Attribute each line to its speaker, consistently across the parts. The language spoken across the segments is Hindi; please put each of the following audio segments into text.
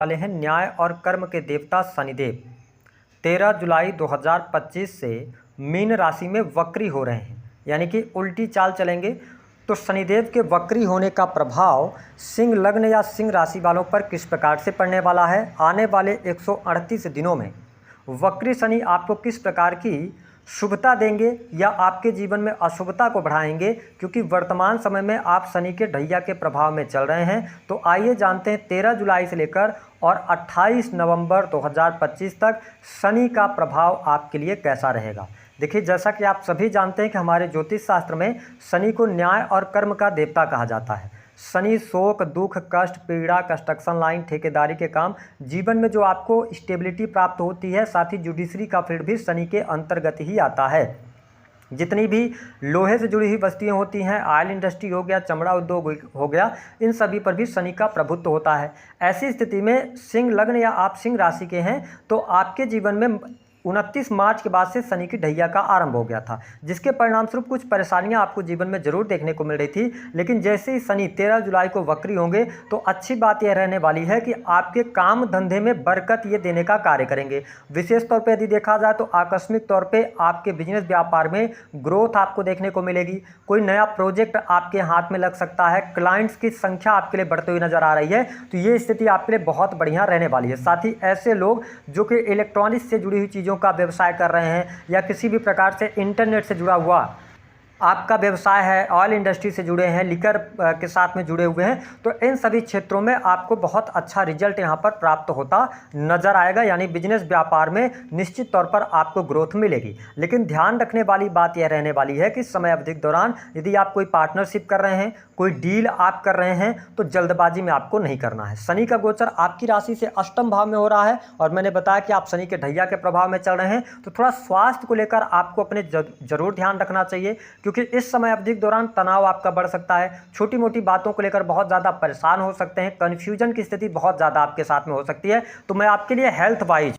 Speaker 1: वाले हैं न्याय और कर्म के देवता शनिदेव। 13 जुलाई 2025 से मीन राशि में वक्री हो रहे हैं, यानी कि उल्टी चाल चलेंगे। तो शनिदेव के वक्री होने का प्रभाव सिंह लग्न या सिंह राशि वालों पर किस प्रकार से पड़ने वाला है, आने वाले 138 दिनों में वक्री शनि आपको किस प्रकार की शुभता देंगे या आपके जीवन में अशुभता को बढ़ाएंगे, क्योंकि वर्तमान समय में आप शनि के ढैया के प्रभाव में चल रहे हैं। तो आइए जानते हैं 13 जुलाई से लेकर और 28 नवंबर 2025 तक शनि का प्रभाव आपके लिए कैसा रहेगा। देखिए, जैसा कि आप सभी जानते हैं कि हमारे ज्योतिष शास्त्र में शनि को न्याय और कर्म का देवता कहा जाता है। शनि शोक, दुख, कष्ट, पीड़ा, कंस्ट्रक्शन लाइन, ठेकेदारी के काम, जीवन में जो आपको स्टेबिलिटी प्राप्त होती है, साथ ही जुडिशरी का फील्ड भी शनि के अंतर्गत ही आता है। जितनी भी लोहे से जुड़ी हुई वस्तुएं होती हैं, ऑयल इंडस्ट्री हो गया, चमड़ा उद्योग हो गया, इन सभी पर भी शनि का प्रभुत्व होता है। ऐसी स्थिति में सिंह लग्न या आप सिंह राशि के हैं तो आपके जीवन में 29 मार्च के बाद से शनि की ढैया का आरंभ हो गया था, जिसके परिणामस्वरूप कुछ परेशानियां आपको जीवन में जरूर देखने को मिल रही थी। लेकिन जैसे ही शनि 13 जुलाई को वक्री होंगे तो अच्छी बात यह रहने वाली है कि आपके काम धंधे में बरकत ये देने का कार्य करेंगे। विशेष तौर पे यदि देखा जाए तो आकस्मिक तौर पे आपके बिजनेस व्यापार में ग्रोथ आपको देखने को मिलेगी। कोई नया प्रोजेक्ट आपके हाथ में लग सकता है, क्लाइंट्स की संख्या आपके लिए बढ़ती हुई नजर आ रही है। तो ये स्थिति आपके लिए बहुत बढ़िया रहने वाली है। साथ ही ऐसे लोग जो कि इलेक्ट्रॉनिक्स से जुड़ी हुई चीज़ों का व्यवसाय कर रहे हैं या किसी भी प्रकार से इंटरनेट से जुड़ा हुआ आपका व्यवसाय है, ऑयल इंडस्ट्री से जुड़े हैं, लिकर के साथ में जुड़े हुए हैं, तो इन सभी क्षेत्रों में आपको बहुत अच्छा रिजल्ट यहां पर प्राप्त होता नजर आएगा। यानी बिजनेस व्यापार में निश्चित तौर पर आपको ग्रोथ मिलेगी। लेकिन ध्यान रखने वाली बात यह रहने वाली है कि समय अवधि के दौरान यदि आप कोई पार्टनरशिप कर रहे हैं, कोई डील आप कर रहे हैं, तो जल्दबाजी में आपको नहीं करना है। शनि का गोचर आपकी राशि से अष्टम भाव में हो रहा है और मैंने बताया कि आप शनि के ढैया के प्रभाव में चल रहे हैं, तो थोड़ा स्वास्थ्य को लेकर आपको अपने जरूर ध्यान रखना चाहिए, क्योंकि इस समय अवधि के दौरान तनाव आपका बढ़ सकता है। छोटी मोटी बातों को लेकर बहुत ज़्यादा परेशान हो सकते हैं, कन्फ्यूजन की स्थिति बहुत ज़्यादा आपके साथ में हो सकती है। तो मैं आपके लिए हेल्थ वाइज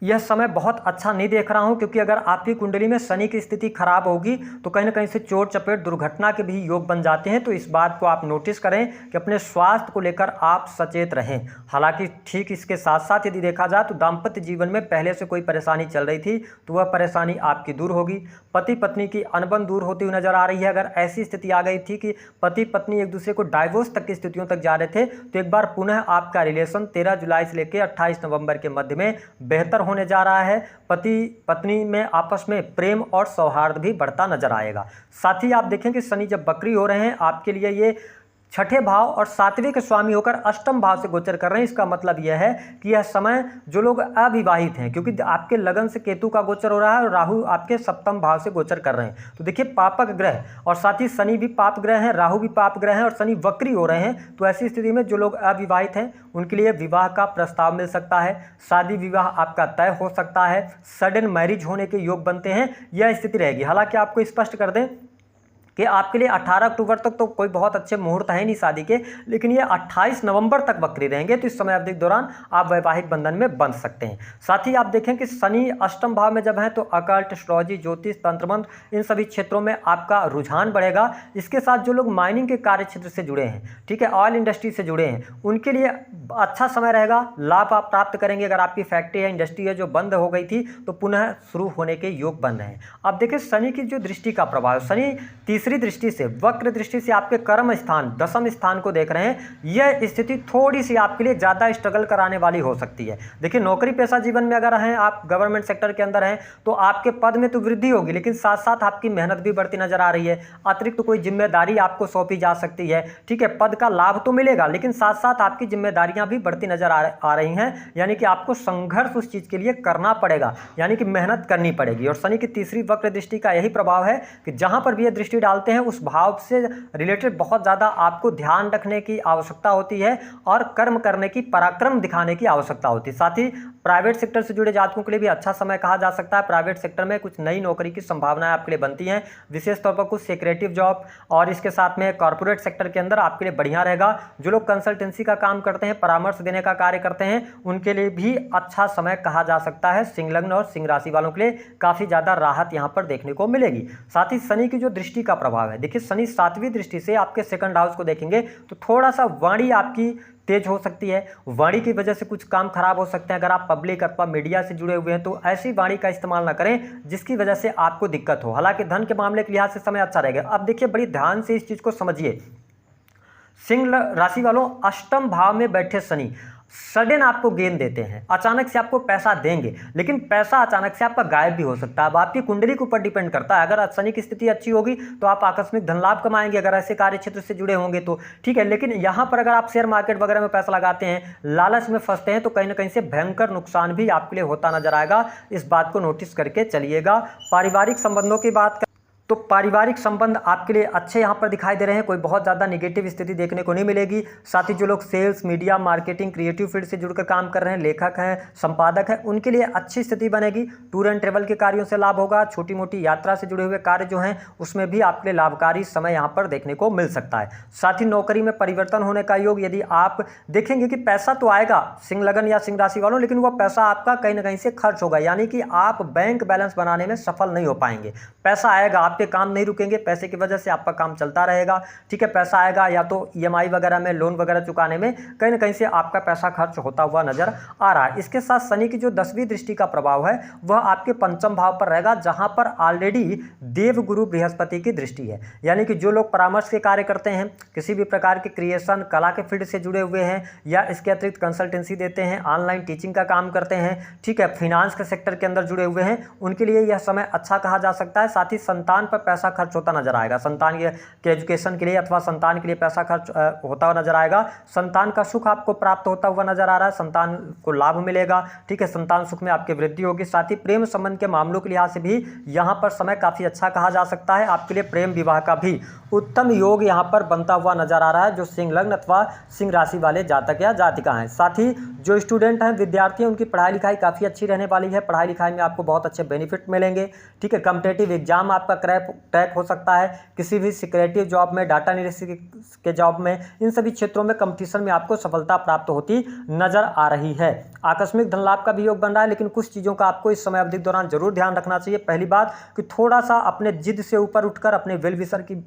Speaker 1: यह समय बहुत अच्छा नहीं देख रहा हूं, क्योंकि अगर आपकी कुंडली में शनि की स्थिति खराब होगी तो कहीं ना कहीं से चोट चपेट दुर्घटना के भी योग बन जाते हैं। तो इस बात को आप नोटिस करें कि अपने स्वास्थ्य को लेकर आप सचेत रहें। हालांकि ठीक इसके साथ साथ यदि देखा जाए तो दाम्पत्य जीवन में पहले से कोई परेशानी चल रही थी तो वह परेशानी आपकी दूर होगी। पति पत्नी की अनबन दूर होती हुई नजर आ रही है। अगर ऐसी स्थिति आ गई थी कि पति पत्नी एक दूसरे को डाइवोर्स तक की स्थितियों तक जा रहे थे, तो एक बार पुनः आपका रिलेशन 13 जुलाई से लेकर 28 नवंबर के मध्य में बेहतर होने जा रहा है। पति पत्नी में आपस में प्रेम और सौहार्द भी बढ़ता नजर आएगा। साथ ही आप देखें कि शनि जब वक्री हो रहे हैं आपके लिए ये छठे भाव और सातवें के स्वामी होकर अष्टम भाव से गोचर कर रहे हैं। इसका मतलब यह है कि यह समय जो लोग अविवाहित हैं, क्योंकि आपके लगन से केतु का गोचर हो रहा है और राहु आपके सप्तम भाव से गोचर कर रहे हैं, तो देखिए पापक ग्रह और साथ ही शनि भी पाप ग्रह हैं, राहु भी पाप ग्रह हैं और शनि वक्री हो रहे हैं। तो ऐसी स्थिति में जो लोग अविवाहित हैं उनके लिए विवाह का प्रस्ताव मिल सकता है, शादी विवाह आपका तय हो सकता है, सडन मैरिज होने के योग बनते हैं, यह स्थिति रहेगी। हालांकि आपको स्पष्ट कर दें कि आपके लिए 18 अक्टूबर तक तो कोई बहुत अच्छे मुहूर्त है नहीं शादी के, लेकिन ये 28 नवंबर तक वक्री रहेंगे। तो इस समय अवधि के दौरान आप वैवाहिक बंधन में बंध सकते हैं। साथ ही आप देखें कि शनि अष्टम भाव में जब है तो अकल्ट, एस्ट्रोलॉजी, ज्योतिष, तंत्र मंत्र, इन सभी क्षेत्रों में आपका रुझान बढ़ेगा। इसके साथ जो लोग माइनिंग के कार्य क्षेत्र से जुड़े हैं, ठीक है, ऑयल इंडस्ट्री से जुड़े हैं, उनके लिए अच्छा समय रहेगा, लाभ आप प्राप्त करेंगे। अगर आपकी फैक्ट्री या इंडस्ट्री है जो बंद हो गई थी तो पुनः शुरू होने के योग बन रहे हैं। अब देखिए शनि की जो दृष्टि का प्रभाव, शनि तीसरी दृष्टि से, वक्र दृष्टि से आपके कर्म स्थान, दशम स्थान को देख रहे हैं। यह स्थिति थोड़ी सी आपके लिए ज्यादा स्ट्रगल कराने वाली हो सकती है। देखिए नौकरी पेशा जीवन में अगर हैं, आप गवर्नमेंट सेक्टर के अंदर हैं, तो आपके पद में तो वृद्धि होगी, लेकिन साथ साथ आपकी मेहनत भी बढ़ती नजर आ रही है। अतिरिक्त तो कोई जिम्मेदारी आपको सौंपी जा सकती है, ठीक है, पद का लाभ तो मिलेगा, लेकिन साथ साथ आपकी जिम्मेदारियां भी बढ़ती नजर आ रही हैं। यानी कि आपको संघर्ष उस चीज के लिए करना पड़ेगा, यानी कि मेहनत करनी पड़ेगी। और शनि की तीसरी वक्र दृष्टि का यही प्रभाव है कि जहां पर भी यह दृष्टि डालते हैं उस भाव से रिलेटेड बहुत ज़्यादा आपको ध्यान रखने की आवश्यकता होती है और कर्म करने की, पराक्रम दिखाने की आवश्यकता होती है। साथ ही प्राइवेट सेक्टर से जुड़े जातकों के लिए भी अच्छा समय कहा जा सकता है। प्राइवेट सेक्टर में कुछ नई नौकरी की संभावनाएं आपके लिए बनती हैं, विशेष तौर पर कुछ सेक्रेटिव जॉब, और इसके साथ में कॉर्पोरेट सेक्टर के अंदर आपके लिए बढ़िया रहेगा। जो लोग कंसल्टेंसी का काम करते हैं, परामर्श देने का कार्य करते हैं, उनके लिए भी अच्छा समय कहा जा सकता है। सिंह लग्न और सिंह राशि वालों के लिए काफ़ी ज़्यादा राहत यहाँ पर देखने को मिलेगी। साथ ही शनि की जो दृष्टि का प्रभाव है। देखिए शनि 7वीं दृष्टि से आपके सेकंड हाउस को देखेंगे तो थोड़ा सा वाणी आपकी तेज हो सकती है, वाणी की वजह से कुछ काम खराब हो सकते हैं। अगर आप पब्लिक अथवा मीडिया से जुड़े हुए हैं तो ऐसी वाणी का इस्तेमाल ना करें जिसकी वजह से आपको दिक्कत हो। हालांकि धन के मामले के लिहाज से समय अच्छा रहेगा। अब देखिए बड़ी ध्यान से इस चीज को समझिए, सिंह राशि वालों, अष्टम भाव में बैठे शनि सडन आपको गेन देते हैं, अचानक से आपको पैसा देंगे, लेकिन पैसा अचानक से आपका गायब भी हो सकता है। अब आपकी कुंडली के ऊपर डिपेंड करता है। अगर शनि की स्थिति अच्छी होगी तो आप आकस्मिक धन लाभ कमाएंगे, अगर ऐसे कार्य क्षेत्र से जुड़े होंगे तो ठीक है। लेकिन यहां पर अगर आप शेयर मार्केट वगैरह में पैसा लगाते हैं, लालच में फंसते हैं, तो कहीं ना कहीं से भयंकर नुकसान भी आपके लिए होता नजर आएगा। इस बात को नोटिस करके चलिएगा। पारिवारिक संबंधों की बात तो पारिवारिक संबंध आपके लिए अच्छे यहाँ पर दिखाई दे रहे हैं, कोई बहुत ज़्यादा नेगेटिव स्थिति देखने को नहीं मिलेगी। साथ ही जो लोग sales, media, marketing, creative field से जुड़कर काम कर रहे हैं, लेखक हैं, संपादक हैं, उनके लिए अच्छी स्थिति बनेगी। टूर एंड ट्रेवल के कार्यों से लाभ होगा। छोटी मोटी यात्रा से जुड़े हुए कार्य जो हैं उसमें भी आपके लिए लाभकारी समय यहाँ पर देखने को मिल सकता है। साथ ही नौकरी में परिवर्तन होने का योग, यदि आप देखेंगे कि पैसा तो आएगा सिंह लगन या सिंह राशि वालों, लेकिन वह पैसा आपका कहीं ना कहीं से खर्च होगा, यानी कि आप बैंक बैलेंस बनाने में सफल नहीं हो पाएंगे। पैसा आएगा, आपके काम नहीं रुकेंगे, पैसे की वजह से आपका काम चलता रहेगा। ठीक है, पैसा आएगा या तो ईएमआई वगैरह में, लोन वगैरह चुकाने में कहीं ना कहीं से आपका पैसा खर्च होता हुआ नजर आ रहा है। इसके साथ शनि की जो 10वीं दृष्टि का प्रभाव है वह आपके पंचम भाव पर रहेगा, जहां पर ऑलरेडी देवगुरु बृहस्पति की दृष्टि है। यानी कि जो लोग परामर्श के कार्य करते हैं, किसी भी प्रकार के क्रिएशन, कला के फील्ड से जुड़े हुए हैं, या इसके अतिरिक्त कंसल्टेंसी देते हैं, ऑनलाइन टीचिंग का काम करते हैं, ठीक है, फाइनेंस के सेक्टर के अंदर जुड़े हुए हैं, उनके लिए यह समय अच्छा कहा जा सकता है। साथ ही संतान पर पैसा खर्च होता नजर आएगा, संतान के एजुकेशन के लिए अथवा संतान के लिए पैसा खर्च होता हुआ नजर आएगा। संतान का सुख आपको प्राप्त होता हुआ नजर आ रहा है, संतान को लाभ मिलेगा। ठीक है, संतान सुख में आपकी वृद्धि होगी। साथ ही प्रेम संबंध के मामलों के लिहाज से भी यहां पर समय काफी अच्छा कहा जा सकता है। आपके लिए प्रेम विवाह का भी उत्तम योग यहां पर बनता हुआ नजर आ रहा है, जो सिंह लग्न अथवा सिंह राशि वाले जातक या जातिका हैं। साथ ही जो स्टूडेंट हैं, विद्यार्थी हैं, उनकी पढ़ाई लिखाई काफी अच्छी रहने वाली है। पढ़ाई लिखाई में आपको बहुत अच्छे बेनिफिट मिलेंगे। ठीक है, कॉम्पिटिटिव एग्जाम आपका क्रैक हो सकता है, किसी भी सिक्योरिटी जॉब में, डाटा एनालिसिस के जॉब में, इन सभी क्षेत्रों में कंपटीशन में आपको सफलता प्राप्त होती नजर आ रही है। आकस्मिक धन लाभ का भी योग बन रहा है, लेकिन कुछ चीजों का आपको इस समय अवधि के दौरान जरूर ध्यान रखना चाहिए। पहली बात कि थोड़ा सा अपने जिद से ऊपर उठकर अपने वेल विशर की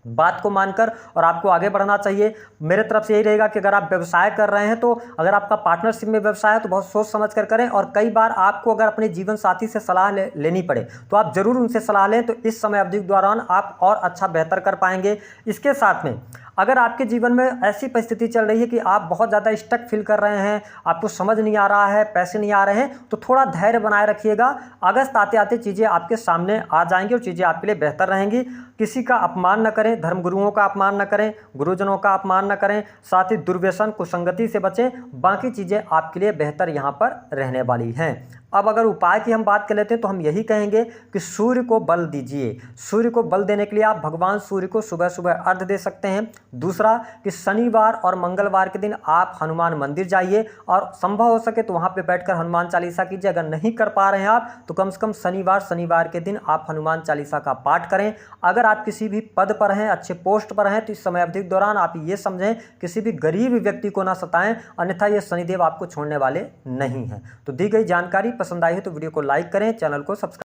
Speaker 1: बात को मानकर और आपको आगे बढ़ना चाहिए। मेरे तरफ से यही रहेगा कि अगर आप व्यवसाय कर रहे हैं तो अगर आपका पार्टनरशिप में व्यवसाय है तो बहुत सोच समझ कर करें, और कई बार आपको अगर अपने जीवन साथी से सलाह लेनी पड़े तो आप जरूर उनसे सलाह लें, तो इस समय अवधि के दौरान आप और अच्छा बेहतर कर पाएंगे। इसके साथ में अगर आपके जीवन में ऐसी परिस्थिति चल रही है कि आप बहुत ज़्यादा स्टक फील कर रहे हैं, आपको समझ नहीं आ रहा है, पैसे नहीं आ रहे हैं, तो थोड़ा धैर्य बनाए रखिएगा। अगस्त आते आते चीज़ें आपके सामने आ जाएंगी और चीज़ें आपके लिए बेहतर रहेंगी। किसी का अपमान न करें, धर्मगुरुओं का अपमान न करें, गुरुजनों का अपमान न करें। साथ ही दुर्व्यसन, कुसंगति से बचें। बाकी चीज़ें आपके लिए बेहतर यहाँ पर रहने वाली हैं। अब अगर उपाय की हम बात कर लेते हैं तो हम यही कहेंगे कि सूर्य को बल दीजिए। सूर्य को बल देने के लिए आप भगवान सूर्य को सुबह सुबह अर्घ्य दे सकते हैं। दूसरा कि शनिवार और मंगलवार के दिन आप हनुमान मंदिर जाइए और संभव हो सके तो वहाँ पे बैठकर हनुमान चालीसा कीजिए। अगर नहीं कर पा रहे हैं आप तो कम से कम शनिवार के दिन आप हनुमान चालीसा का पाठ करें। अगर आप किसी भी पद पर हैं, अच्छे पोस्ट पर हैं, तो इस समय अवधि के दौरान आप ये समझें किसी भी गरीब व्यक्ति को ना सताएं, अन्यथा ये शनिदेव आपको छोड़ने वाले नहीं हैं। तो दी गई जानकारी पसंद आई है तो वीडियो को लाइक करें, चैनल को सब्सक्राइब